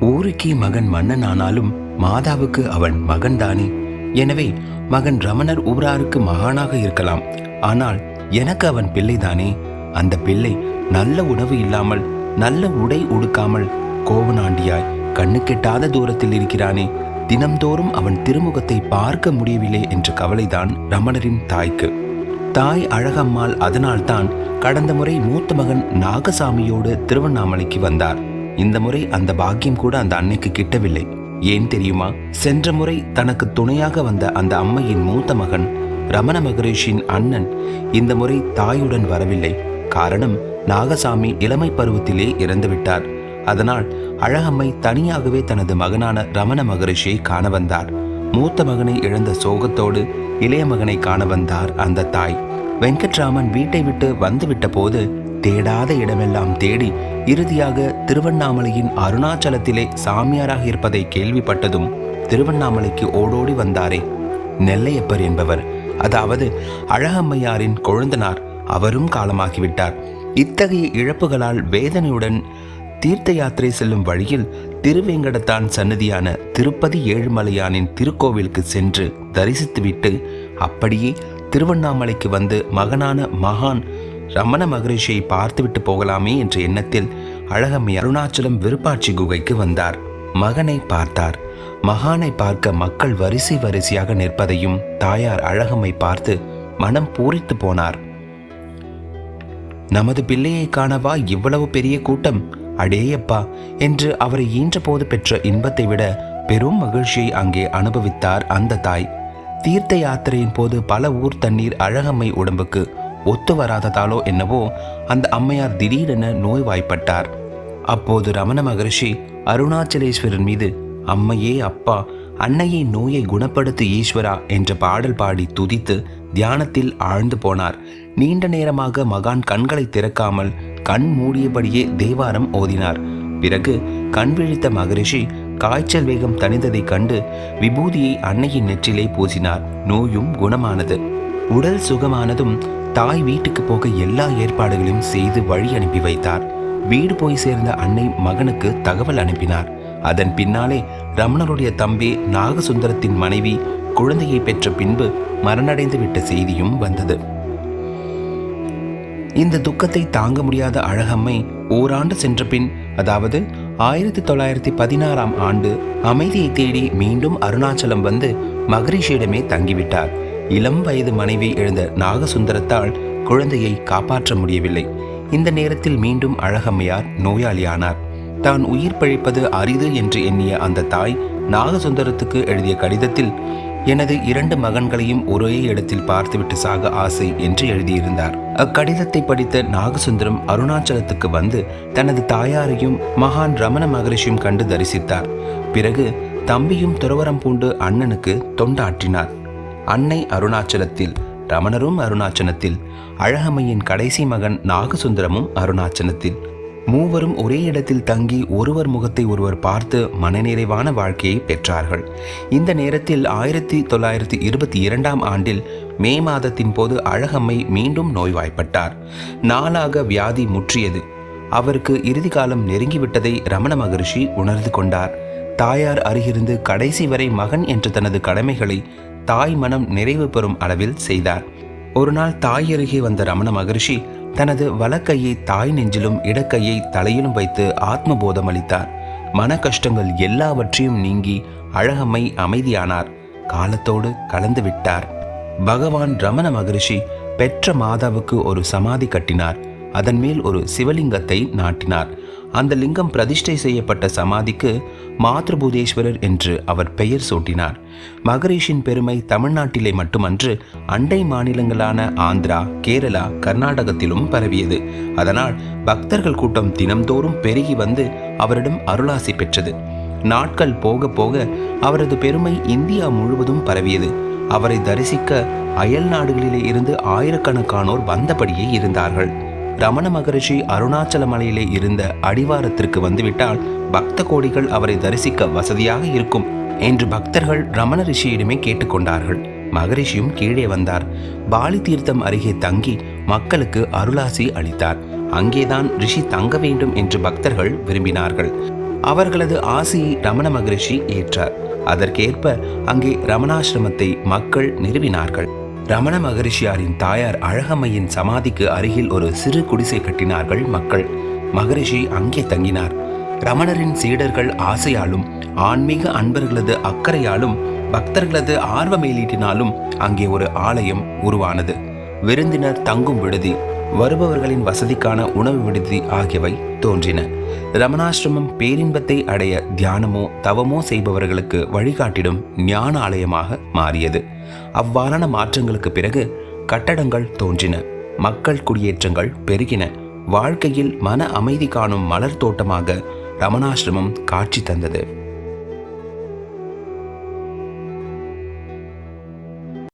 ஊருக்கே மகன் மன்னன் ஆனாலும் மாதாவுக்கு அவன் மகன்தானே. எனவே மகன் ரமணர் ஊராருக்கு மகானாக இருக்கலாம், ஆனால் எனக்கு அவன் பிள்ளைதானே. அந்த பிள்ளை நல்ல உணவு இல்லாமல், நல்ல உடை உடுக்காமல், கோவனாண்டியாய் கண்ணுக்கெட்டாத தூரத்தில் இருக்கிறானே. தினம்தோறும் அவன் திருமுகத்தை பார்க்க முடியவில்லை என்ற கவலைதான் ரமணரின் தாய்க்கு. தாய் அழகம்மாள் அதனால்தான் கடந்த முறை மூத்த மகன் நாகசாமியோடு திருவண்ணாமலைக்கு வந்தார். இந்த முறை அந்த பாக்கியம் கூட அந்த அன்னைக்கு கிட்டவில்லை. ஏன் தெரியுமா? சென்ற முறை தனக்கு துணையாக வந்த அந்த அம்மையின் மூத்த மகன் ரமண மகரிஷியின் அண்ணன் இந்த முறை தாயுடன் வரவில்லை. காரணம், நாகசாமி இளமை பருவத்திலே இறந்துவிட்டார். அதனால் அழகம்மை தனியாகவே தனது மகனான ரமண மகரிஷியை காண வந்தார். மூத்த மகனை இழந்த சோகத்தோடு இளைய மகனை காண வந்தார் அந்த தாய். வெங்கட்ராமன் வீட்டை விட்டு வந்துவிட்ட போது தேடாத இடமெல்லாம் தேடி இறுதியாக திருவண்ணாமலையின் அருணாச்சலத்திலே சாமியாராக இருப்பதை கேள்விப்பட்டதும் திருவண்ணாமலைக்கு ஓடோடி வந்தாரே நெல்லையப்பர் என்பவர், அதாவது அழகம்மையாரின் கொழுந்தனார். அவரும் காலமாகிவிட்டார். இத்தகைய இழப்புகளால் வேதனையுடன் தீர்த்த யாத்திரை செல்லும் வழியில் திருவேங்கடத்தான் சன்னதியான திருப்பதி ஏழுமலையானின் திருக்கோவிலுக்கு சென்று தரிசித்துவிட்டு அப்படியே திருவண்ணாமலைக்கு வந்து மகனான மகான் ரமண மகரிஷியை பார்த்துவிட்டு போகலாமே என்ற எண்ணத்தில் அழகம்மை அருணாச்சலம் விருப்பாட்சி குகைக்கு வந்தார். மகனை பார்த்தார். மகானை பார்க்க மக்கள் வரிசை வரிசையாக நிற்பதையும் தாயார் அழகம்மை பார்த்து மனம் பூரித்து போனார். நமது பிள்ளையை காணவா இவ்வளவு பெரிய கூட்டம்? அடேயப்பா என்று அவரை ஈன்ற போது பெற்ற இன்பத்தை விட பெரும் மகிழ்ச்சியை அங்கே அனுபவித்தார் அந்த தாய். தீர்த்த யாத்திரையின் போது பல ஊர் தண்ணீர் அழகம்மை உடம்புக்கு ஒத்து வராததாலோ என்னவோ அந்த அம்மையார் திடீரென நோய்வாய்ப்பட்டார். அப்போது ரமண மகரிஷி அருணாச்சலேஸ்வரன் மீது அம்மையே அப்பா, அன்னையை நோயை குணப்படுத்து ஈஸ்வரா என்ற பாடல் பாடி துதித்து தியானத்தில் ஆழ்ந்து போனார். நீண்ட நேரமாக மகான் கண்களை திறக்காமல் கண் மூடியபடியே தேவாரம் ஓதினார். பிறகு கண் விழித்த மகரிஷி காய்ச்சல் வேகம் தணிந்ததை கண்டு விபூதியை அன்னையின் நெற்றிலே பூசினார். நோயும் குணமானது. உடல் சுகமானதும் தாய் வீட்டுக்கு போக எல்லா ஏற்பாடுகளையும் செய்து வழி அனுப்பி வைத்தார். வீடு போய் சேர்ந்த அன்னை மகனுக்கு தகவல் அனுப்பினார். அதன் பின்னாலே ரமணருடைய தம்பி நாகசுந்தரத்தின் மனைவி குழந்தையை பெற்ற பின்பு மரணடைந்து விட்ட செய்தியும் வந்தது. இந்த துக்கத்தை தாங்க முடியாத அழகம்மை ஓராண்டு சென்ற பின், அதாவது 1916ஆம் ஆண்டு அமைதியை தேடி மீண்டும் அருணாச்சலம் வந்து மகரிஷியிடமே தங்கிவிட்டார். இளம் வயது மனைவி இழந்த நாகசுந்தரத்தால் குழந்தையை காப்பாற்ற முடியவில்லை. இந்த நேரத்தில் மீண்டும் அழகம்மையார் நோயாளியானார். தான் உயிர் பிழைப்பது அரிது என்று எண்ணிய அந்த தாய் நாகசுந்தரத்துக்கு எழுதிய கடிதத்தில் எனது 2 மகன்களையும் ஒரே இடத்தில் பார்த்துவிட்டு சாக ஆசை என்று எழுதியிருந்தார். அக்கடிதத்தை படித்த நாகசுந்தரம் அருணாச்சலத்துக்கு வந்து தனது தாயாரையும் மகான் ரமண மகரிஷியும் கண்டு தரிசித்தார். பிறகு தம்பியும் துறவரம் பூண்டு அண்ணனுக்கு தொண்டாற்றினார். அன்னை அருணாச்சலத்தில், ரமணரும் அருணாச்சலத்தில், அழகம்மையின் கடைசி மகன் நாகசுந்தரமும் அருணாச்சலத்தில். மூவரும் ஒரே இடத்தில் தங்கி ஒருவர் முகத்தை ஒருவர் பார்த்து மனநிறைவான வாழ்க்கையை பெற்றார்கள். இந்த நேரத்தில் 1922ஆம் ஆண்டில் மே மாதத்தின் போது அழகம்மை மீண்டும் நோய்வாய்ப்பட்டார். நாளாக வியாதி முற்றியது. அவருக்கு இறுதி காலம் நெருங்கிவிட்டதை ரமண மகரிஷி உணர்ந்து கொண்டார். தாயார் அருகிருந்து கடைசி வரை மகன் என்ற தனது கடமைகளை தாய் மனம் நிறைவு பெறும் அளவில் செய்தார். ஒரு நாள் தாய் அருகே வந்த ரமண மகரிஷி தனது வலக்கையை தாய் நெஞ்சிலும் இடக்கையை தலையிலும் வைத்து ஆத்மபோதம் அளித்தார். மன கஷ்டங்கள் எல்லாவற்றையும் நீங்கி அழகம்மை அமைதியானார். காலத்தோடு கலந்து விட்டார். பகவான் ரமண மகரிஷி பெற்ற மாதாவுக்கு ஒரு சமாதி கட்டினார். அதன் மேல் ஒரு சிவலிங்கத்தை நாட்டினார். அந்த லிங்கம் பிரதிஷ்டை செய்யப்பட்ட சமாதிக்கு மாத்ருபூதேஸ்வரர் என்று அவர் பெயர் சூட்டினார். மகரிஷின் பெருமை தமிழ்நாட்டிலே மட்டுமன்று, அண்டை மாநிலங்களான ஆந்திரா, கேரளா, கர்நாடகத்திலும் பரவியது. அதனால் பக்தர்கள் கூட்டம் தினம்தோறும் பெருகி வந்து அவரிடம் அருளாசி பெற்றது. நாட்கள் போக போக அவரது பெருமை இந்தியா முழுவதும் பரவியது. அவரை தரிசிக்க அயல் நாடுகளிலே இருந்து ஆயிரக்கணக்கானோர் வந்தபடியே இருந்தார்கள். ரமண மகரிஷி அருணாச்சல மலையிலே இருந்த அடிவாரத்திற்கு வந்துவிட்டால் பக்த கோடிகள் அவரை தரிசிக்க வசதியாக இருக்கும் என்று பக்தர்கள் ரமண ரிஷியிடமே கேட்டுக்கொண்டார்கள். மகரிஷியும் கீழே வந்தார். பாலி தீர்த்தம் அருகே தங்கி மக்களுக்கு அருளாசி அளித்தார். அங்கேதான் ரிஷி தங்க வேண்டும் என்று பக்தர்கள் விரும்பினார்கள். அவர்களது ஆசையை ரமண மகரிஷி ஏற்றார். அதற்கேற்ப அங்கே ரமணாசிரமத்தை மக்கள் நிறுவினார்கள். ரமண மகரிஷியாரின் தாயார் அழகம்மையின் சமாதிக்கு அருகில் ஒரு சிறு குடிசை கட்டினார்கள் மக்கள். மகரிஷி அங்கே தங்கினார். ரமணரின் சீடர்கள் ஆசையாலும் ஆன்மீக அன்பர்களது அக்கறையாலும் பக்தர்களது ஆர்வ மேலீட்டினாலும் அங்கே ஒரு ஆலயம் உருவானது. விருந்தினர் தங்கும் விடுதி, வருபவர்களின் வசதிக்கான உணவு விடுதி ஆகியவை தோன்றின. ரமணாசிரமம் பேரின்பத்தை அடைய தியானமோ தவமோ செய்பவர்களுக்கு வழிகாட்டிடும் ஞான ஆலயமாக மாறியது. அவ்வாறான மாற்றங்களுக்கு பிறகு கட்டடங்கள் தோன்றின, மக்கள் குடியேற்றங்கள் பெருகின. வாழ்க்கையில் மன அமைதி காணும் மலர் தோட்டமாக ரமணாசிரமம் காட்சி தந்தது.